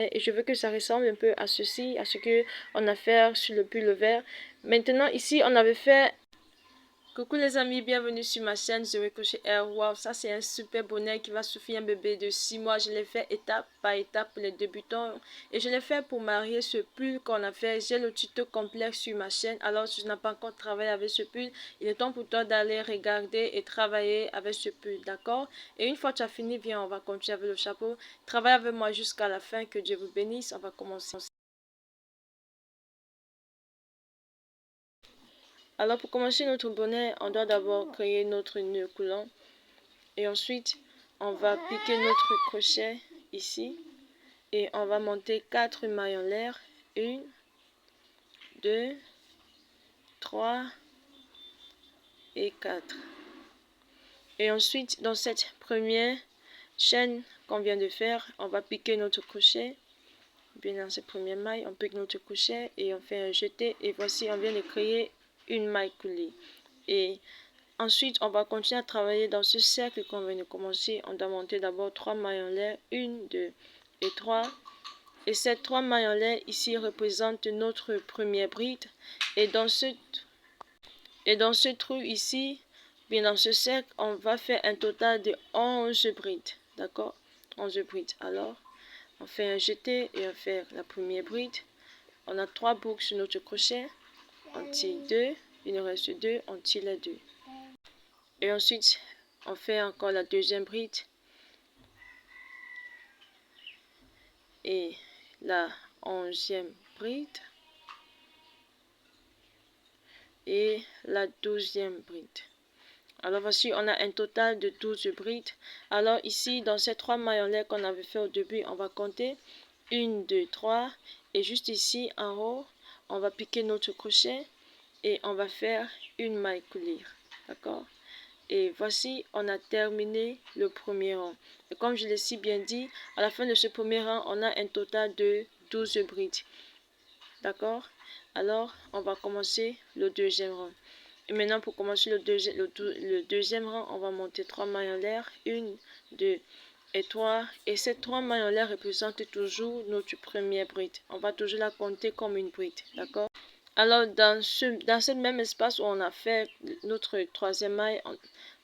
Et je veux que ça ressemble un peu à ceci, à ce que on a fait sur le pull vert. Maintenant, ici, on avait fait... Coucou les amis, bienvenue sur ma chaîne The Ricochet Air. Wow, ça c'est un super bonnet qui va suffire un bébé de 6 mois. Je l'ai fait étape par étape pour les débutants. Et je l'ai fait pour marier ce pull qu'on a fait. J'ai le tuto complet sur ma chaîne. Alors si tu n'as pas encore travaillé avec ce pull, il est temps pour toi d'aller regarder et travailler avec ce pull, d'accord? Et une fois que tu as fini, viens, on va continuer avec le chapeau. Travaille avec moi jusqu'à la fin. Que Dieu vous bénisse. On va commencer. Alors pour commencer notre bonnet, on doit d'abord créer notre nœud coulant. Et ensuite, on va piquer notre crochet ici. Et on va monter 4 mailles en l'air. 1, 2, 3 et 4. Et ensuite, dans cette première chaîne qu'on vient de faire, on va piquer notre crochet. Bien dans cette première maille, on pique notre crochet et on fait un jeté. Et voici, on vient de créer une maille coulée. Et ensuite, on va continuer à travailler dans ce cercle qu'on vient de commencer. On doit monter d'abord 3 mailles en l'air. 1, 2 et 3. Et ces 3 mailles en l'air ici représentent notre première bride. Et dans ce trou ici, bien dans ce cercle, on va faire un total de 11 brides. D'accord? 11 brides. Alors, on fait un jeté et on fait la première bride. On a 3 boucles sur notre crochet. On tire 2. Il nous reste 2. On tire les 2. Et ensuite, on fait encore la deuxième bride. Et la 11e bride. Et la 12e bride. Alors voici, on a un total de 12 brides. Alors ici, dans ces 3 mailles en l'air qu'on avait fait au début, on va compter 1, 2, 3. Et juste ici, en haut, on va piquer notre crochet et on va faire une maille coulée. D'accord? Et voici, on a terminé le premier rang. Et comme je l'ai si bien dit, à la fin de ce premier rang, on a un total de 12 brides. D'accord? Alors, on va commencer le deuxième rang. Et maintenant, pour commencer le deuxième rang, on va monter 3 mailles en l'air. 1, 2 et 3. Et ces 3 mailles en l'air représentent toujours notre première bride. On va toujours la compter comme une bride. D'accord? Alors, dans ce même espace où on a fait notre troisième maille,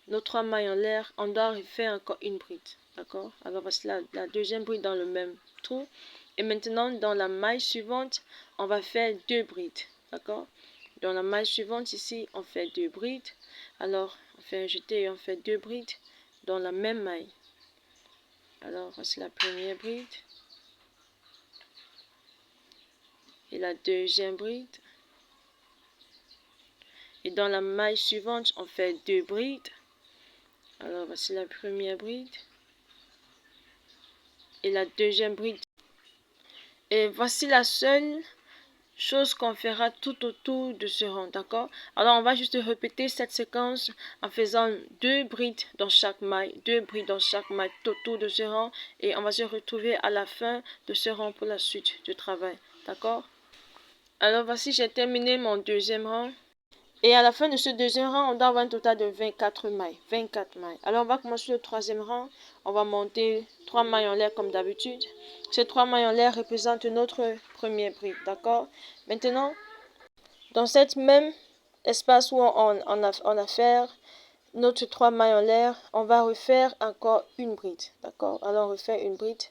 nos 3 mailles en l'air, on doit refaire encore une bride. D'accord? Alors, voici la deuxième bride dans le même trou. Et maintenant, dans la maille suivante, on va faire 2 brides. D'accord? Dans la maille suivante, ici, on fait 2 brides. Alors, on fait un jeté et on fait 2 brides dans la même maille. Alors, voici la première bride. Et la deuxième bride. Et dans la maille suivante, on fait 2 brides. Alors, voici la première bride. Et la deuxième bride. Et voici la seule chose qu'on fera tout autour de ce rang, d'accord? Alors, on va juste répéter cette séquence en faisant 2 brides dans chaque maille, 2 brides dans chaque maille tout autour de ce rang. Et on va se retrouver à la fin de ce rang pour la suite du travail, d'accord? Alors, voici, j'ai terminé mon deuxième rang. Et à la fin de ce deuxième rang, on doit avoir un total de 24 mailles. 24 mailles. Alors, on va commencer le troisième rang. On va monter 3 mailles en l'air comme d'habitude. Ces 3 mailles en l'air représentent notre première bride. D'accord? Maintenant, dans cette même espace où on a fait notre 3 mailles en l'air, on va refaire encore une bride. D'accord? Alors, on refait une bride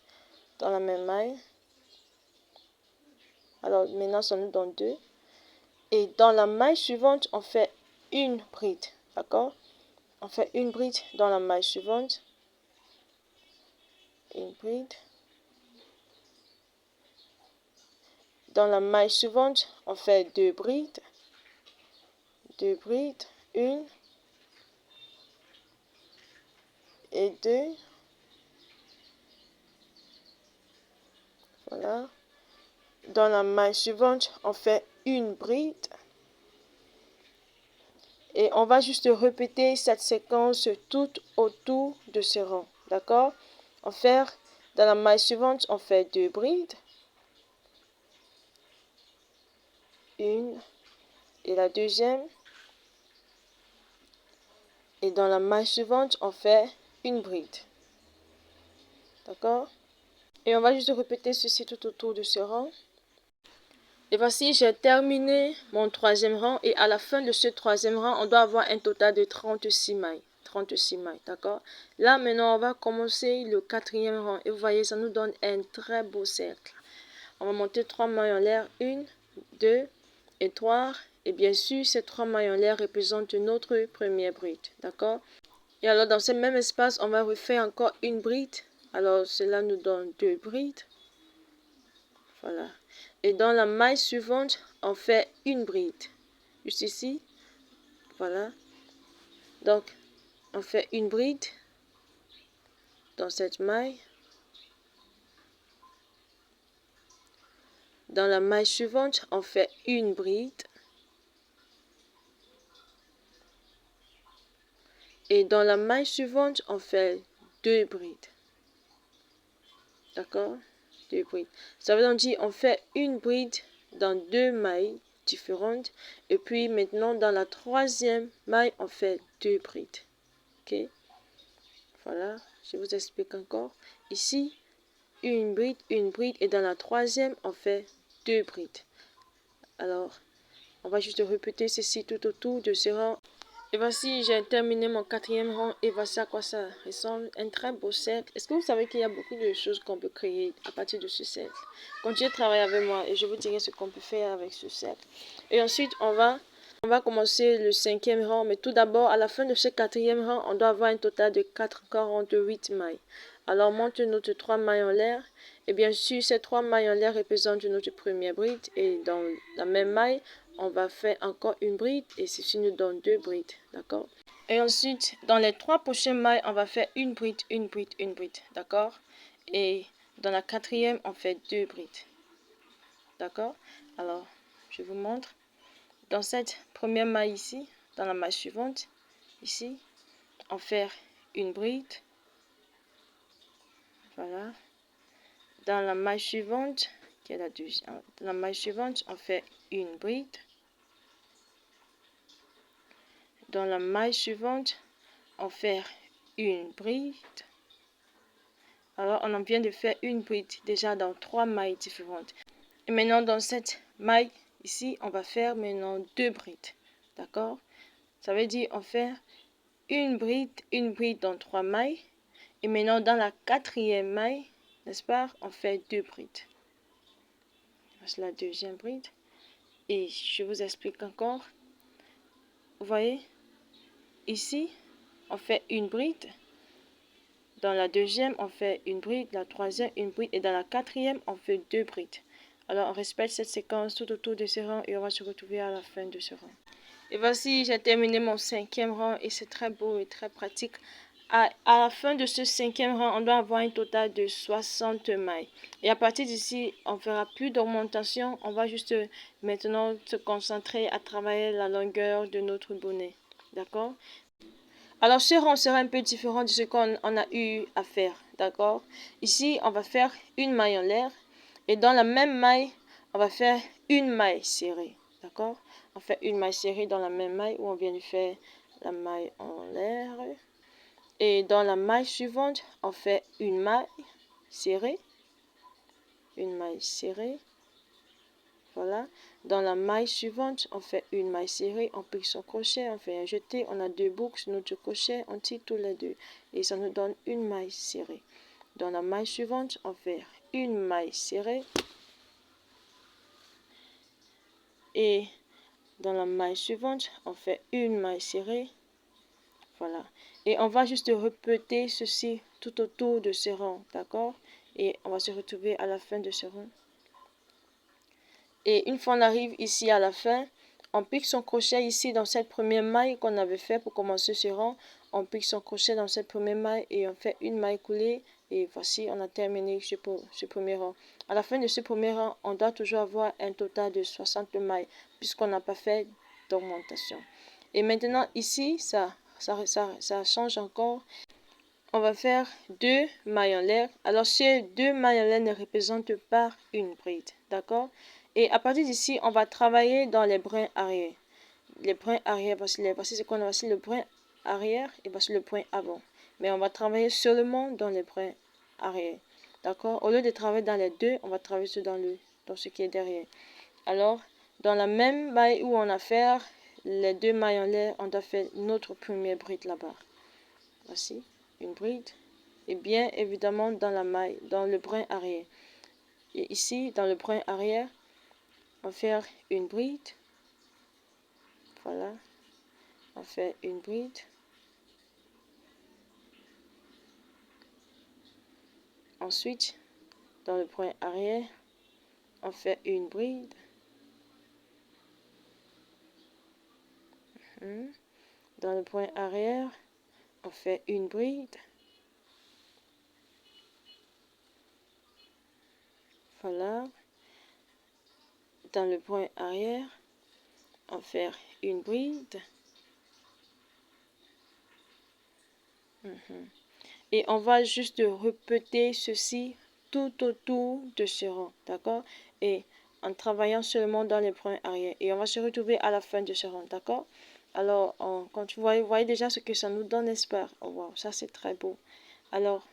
dans la même maille. Alors, maintenant, ça nous donne 2. Et dans la maille suivante, on fait une bride. D'accord? On fait une bride dans la maille suivante. Une bride. Dans la maille suivante, on fait 2 brides. 2 brides. 1 et 2. Voilà. Dans la maille suivante, on fait une bride. Et on va juste répéter cette séquence tout autour de ce rang. D'accord? Dans la maille suivante, on fait 2 brides. 1 et la deuxième. Et dans la maille suivante, on fait une bride. D'accord? Et on va juste répéter ceci tout autour de ce rang. Et voici, j'ai terminé mon troisième rang. Et à la fin de ce troisième rang, on doit avoir un total de 36 mailles. 36 mailles, d'accord? Là, maintenant, on va commencer le quatrième rang. Et vous voyez, ça nous donne un très beau cercle. On va monter 3 mailles en l'air. 1, 2 et 3. Et bien sûr, ces 3 mailles en l'air représentent notre première bride, d'accord? Et alors, dans ce même espace, on va refaire encore une bride. Alors, cela nous donne 2 brides. Voilà. Et dans la maille suivante, on fait une bride. Juste ici. Voilà. Donc, on fait une bride dans cette maille. Dans la maille suivante, on fait une bride. Et dans la maille suivante, on fait 2 brides. D'accord? 2 brides. Ça veut donc dire on fait une bride dans 2 mailles différentes. Et puis maintenant, dans la troisième maille, on fait 2 brides. Ok? Voilà. Je vous explique encore. Ici, une bride. Et dans la troisième, on fait 2 brides. Alors, on va juste répéter ceci tout autour de ce rang. Et voici, j'ai terminé mon quatrième rang et voici à quoi ça ressemble. Un très beau cercle. Est-ce que vous savez qu'il y a beaucoup de choses qu'on peut créer à partir de ce cercle? Continuez de travailler avec moi et je vous dirai ce qu'on peut faire avec ce cercle. Et ensuite, on va commencer le cinquième rang. Mais tout d'abord, à la fin de ce quatrième rang, on doit avoir un total de 48 mailles. Alors, on monte notre 3 mailles en l'air. Et bien sûr, ces 3 mailles en l'air représentent notre première bride. Et dans la même maille, on va faire encore une bride et ceci nous donne 2 brides, d'accord? Et ensuite, dans les 3 prochaines mailles, on va faire une bride, une bride, une bride, d'accord? Et dans la quatrième, on fait 2 brides, d'accord? Alors, je vous montre. Dans cette première maille ici, dans la maille suivante, ici, on fait une bride, voilà. Dans la maille suivante, qui est la deuxième, dans la maille suivante, on fait une bride. Dans la maille suivante, on fait une bride. Alors, on vient de faire une bride déjà dans 3 mailles différentes. Et maintenant, dans cette maille ici, on va faire maintenant 2 brides. D'accord? Ça veut dire on fait une bride dans 3 mailles. Et maintenant, dans la quatrième maille, n'est-ce pas, on fait 2 brides. Voici la deuxième bride. Et je vous explique encore. Vous voyez? Ici, on fait une bride. Dans la deuxième, on fait une bride, la troisième, une bride, et dans la quatrième, on fait 2 brides. Alors, on respecte cette séquence tout autour de ce rang et on va se retrouver à la fin de ce rang. Et voici, j'ai terminé mon cinquième rang et c'est très beau et très pratique. À la fin de ce cinquième rang, on doit avoir un total de 60 mailles. Et à partir d'ici, on ne fera plus d'augmentation. On va juste maintenant se concentrer à travailler la longueur de notre bonnet. D'accord? Alors, ce rang sera un peu différent de ce qu'on a eu à faire, d'accord? Ici, on va faire une maille en l'air. Et dans la même maille, on va faire une maille serrée, d'accord? On fait une maille serrée dans la même maille où on vient de faire la maille en l'air. Et dans la maille suivante, on fait une maille serrée. Une maille serrée. Voilà. Dans la maille suivante, on fait une maille serrée, on pique son crochet, on fait un jeté, on a 2 boucles sur notre crochet, on tire tous les deux et ça nous donne une maille serrée. Dans la maille suivante, on fait une maille serrée et dans la maille suivante, on fait une maille serrée. Voilà. Et on va juste répéter ceci tout autour de ce rang, d'accord? Et on va se retrouver à la fin de ce rang. Et une fois on arrive ici à la fin, on pique son crochet ici dans cette première maille qu'on avait fait pour commencer ce rang. On pique son crochet dans cette première maille et on fait une maille coulée. Et voici, on a terminé ce premier rang. À la fin de ce premier rang, on doit toujours avoir un total de 60 mailles puisqu'on n'a pas fait d'augmentation. Et maintenant ici, ça change encore. On va faire 2 mailles en l'air. Alors ces 2 mailles en l'air ne représentent pas une bride, d'accord? Et à partir d'ici, on va travailler dans les brins arrière. Les brins arrière, voici ce qu'on a, voici le brin arrière et voici le brin avant. Mais on va travailler seulement dans les brins arrière. D'accord? Au lieu de travailler dans les deux, on va travailler dans ce qui est derrière. Alors, dans la même maille où on a fait les deux mailles en l'air, on doit faire notre première bride là-bas. Voici, une bride. Et bien évidemment dans la maille, dans le brin arrière. Et ici, dans le brin arrière, on va faire une bride. Voilà. On fait une bride. Ensuite, dans le brin arrière, on fait une bride. Dans le brin arrière, on fait une bride. Voilà. Dans le brin arrière, on fait une bride. Et on va juste répéter ceci tout autour de ce rang, d'accord? Et en travaillant seulement dans les brins arrière. Et on va se retrouver à la fin de ce rang, d'accord? Alors, quand vous voyez déjà ce que ça nous donne, n'est-ce pas? Oh, wow, ça c'est très beau. Alors,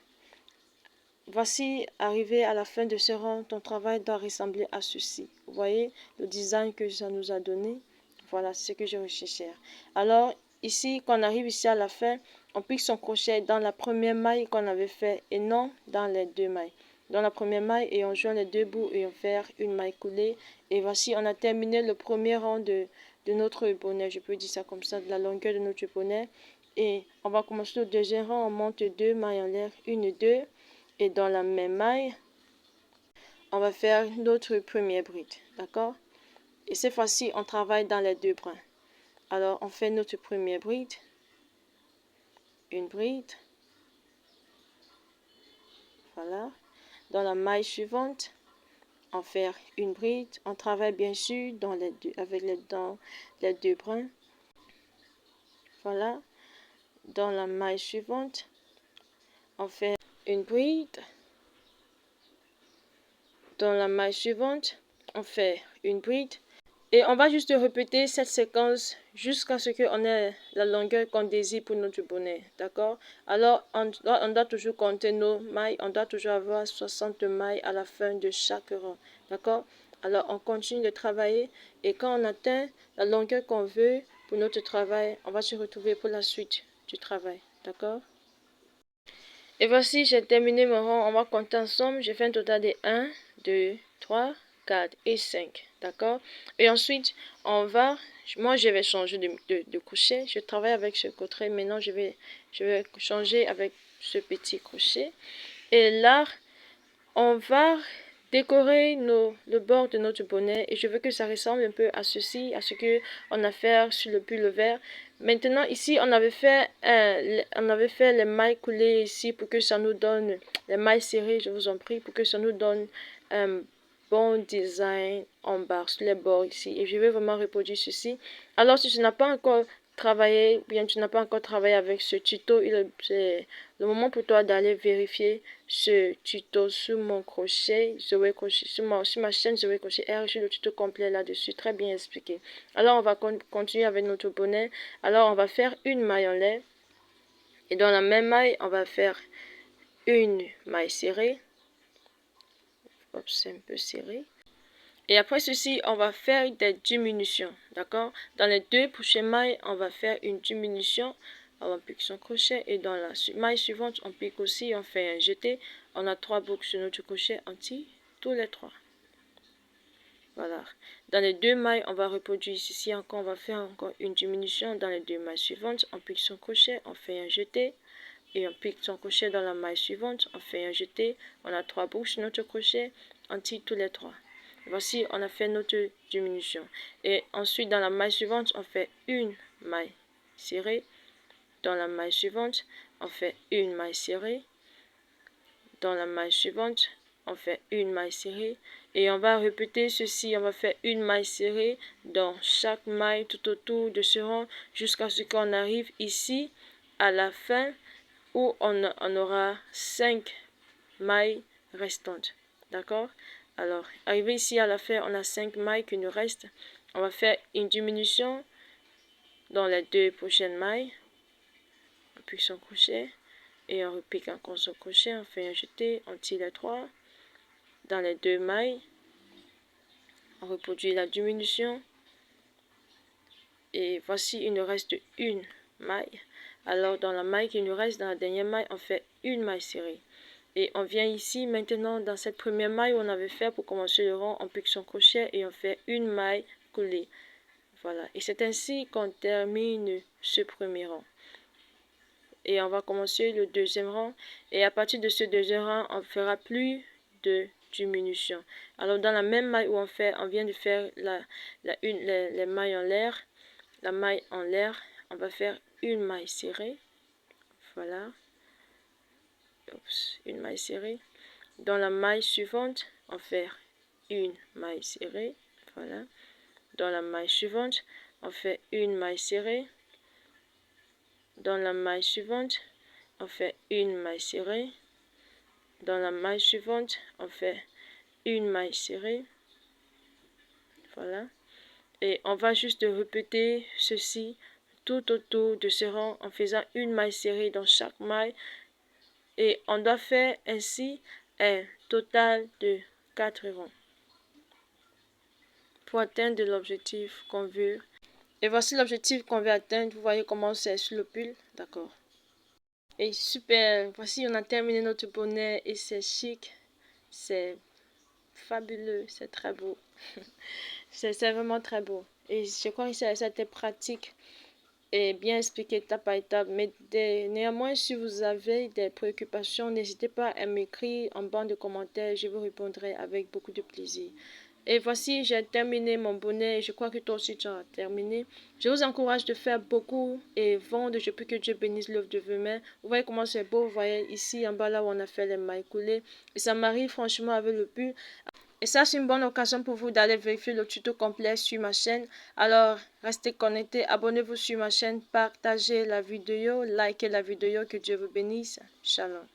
voici, arrivé à la fin de ce rang, ton travail doit ressembler à ceci. Vous voyez le design que ça nous a donné? Voilà, c'est ce que je recherchais. Alors, ici, quand on arrive ici à la fin, on pique son crochet dans la première maille qu'on avait fait et non dans les deux mailles. Dans la première maille et on joint les deux bouts et on fait une maille coulée. Et voici, on a terminé le premier rang de notre bonnet. Je peux dire ça comme ça, de la longueur de notre bonnet. Et on va commencer le deuxième rang, on monte deux mailles en l'air, une, deux. Et dans la même maille, on va faire notre première bride, d'accord? Et cette fois-ci, on travaille dans les deux brins. Alors, on fait notre première bride, une bride, voilà. Dans la maille suivante, on fait une bride. On travaille bien sûr dans les deux, avec les deux brins, voilà. Dans la maille suivante, on fait une bride. Dans la maille suivante, on fait une bride. Et on va juste répéter cette séquence jusqu'à ce qu'on ait la longueur qu'on désire pour notre bonnet, d'accord? Alors, on doit toujours compter nos mailles, on doit toujours avoir 60 mailles à la fin de chaque rang, d'accord? Alors, on continue de travailler et quand on atteint la longueur qu'on veut pour notre travail, on va se retrouver pour la suite du travail, d'accord? Et voici, j'ai terminé mon rang. On va compter ensemble. J'ai fait un total de 1, 2, 3, 4 et 5. D'accord? Et ensuite, moi, je vais changer de crochet. Je travaille avec ce crochet. Maintenant, je vais changer avec ce petit crochet. Et là, on va décorer le bord de notre bonnet et je veux que ça ressemble un peu à ceci, à ce que on a fait sur le pull vert. Maintenant ici on avait fait les mailles coulées ici pour que ça nous donne les mailles serrées, je vous en prie, pour que ça nous donne un bon design en bas sur les bords ici. Et je vais vraiment reproduire ceci. Alors si tu n'as pas encore travaillé, bien tu n'as pas encore travaillé avec ce tuto, c'est le moment pour toi d'aller vérifier ce tuto sur mon crochet, Zoé Crochet, sur ma chaîne Zoé Crochet R, j'ai le tuto complet là-dessus, très bien expliqué. Alors on va continuer avec notre bonnet. Alors on va faire une maille en l'air et dans la même maille, on va faire une maille serrée. Hop, c'est un peu serré. Et après ceci, on va faire des diminutions, d'accord? Dans les deux prochaines mailles, on va faire une diminution. On pique son crochet et dans la maille suivante, on pique aussi, on fait un jeté. On a 3 boucles sur notre crochet, on tire tous les 3. Voilà. Dans les deux mailles, on va reproduire ici encore, on va faire encore une diminution. Dans les deux mailles suivantes, on pique son crochet, on fait un jeté. Et on pique son crochet dans la maille suivante, on fait un jeté. On a 3 boucles sur notre crochet, on tire tous les 3. Voici, on a fait notre diminution. Et ensuite, dans la maille suivante, on fait une maille serrée. Dans la maille suivante, on fait une maille serrée. Dans la maille suivante, on fait une maille serrée. Et on va répéter ceci. On va faire une maille serrée dans chaque maille tout autour de ce rang jusqu'à ce qu'on arrive ici à la fin où on aura 5 mailles restantes. D'accord? Alors, arrivé ici à la fin, on a 5 mailles qui nous restent. On va faire une diminution dans les deux prochaines mailles. On pique son crochet et on repique un console crochet, on fait un jeté, on tire les 3 dans les 2 mailles, on reproduit la diminution et voici il nous reste une maille. Alors dans la maille qui nous reste, dans la dernière maille, on fait une maille serrée et on vient ici maintenant dans cette première maille où on avait fait pour commencer le rond, on pique son crochet et on fait une maille coulée. Voilà, et c'est ainsi qu'on termine ce premier rang. Et on va commencer le deuxième rang. Et à partir de ce deuxième rang, on fera plus de diminution. Alors dans la même maille où on vient de faire les mailles en l'air, la maille en l'air, on va faire une maille serrée. Voilà. Oups, une maille serrée. Dans la maille suivante, on fait une maille serrée. Voilà. Dans la maille suivante, on fait une maille serrée. Dans la maille suivante, on fait une maille serrée. Dans la maille suivante, on fait une maille serrée. Voilà. Et on va juste répéter ceci tout autour de ce rang en faisant une maille serrée dans chaque maille. Et on doit faire ainsi un total de 4 rangs pour atteindre l'objectif qu'on veut. Et voici l'objectif qu'on veut atteindre. Vous voyez comment c'est sur le pull. D'accord. Et super. Voici, on a terminé notre bonnet et c'est chic. C'est fabuleux. C'est très beau. C'est vraiment très beau. Et je crois que c'était pratique et bien expliqué étape par étape. Mais néanmoins, si vous avez des préoccupations, n'hésitez pas à m'écrire en bas de commentaires. Je vous répondrai avec beaucoup de plaisir. Et voici, j'ai terminé mon bonnet. Je crois que toi aussi, tu as terminé. Je vous encourage de faire beaucoup et vendre. Je prie que Dieu bénisse l'œuvre de vos mains. Vous voyez comment c'est beau. Vous voyez ici, en bas, là où on a fait les mailles coulées. Et ça m'arrive franchement avec le pull. Et ça, c'est une bonne occasion pour vous d'aller vérifier le tuto complet sur ma chaîne. Alors, restez connectés, abonnez-vous sur ma chaîne, partagez la vidéo, likez la vidéo, que Dieu vous bénisse. Shalom.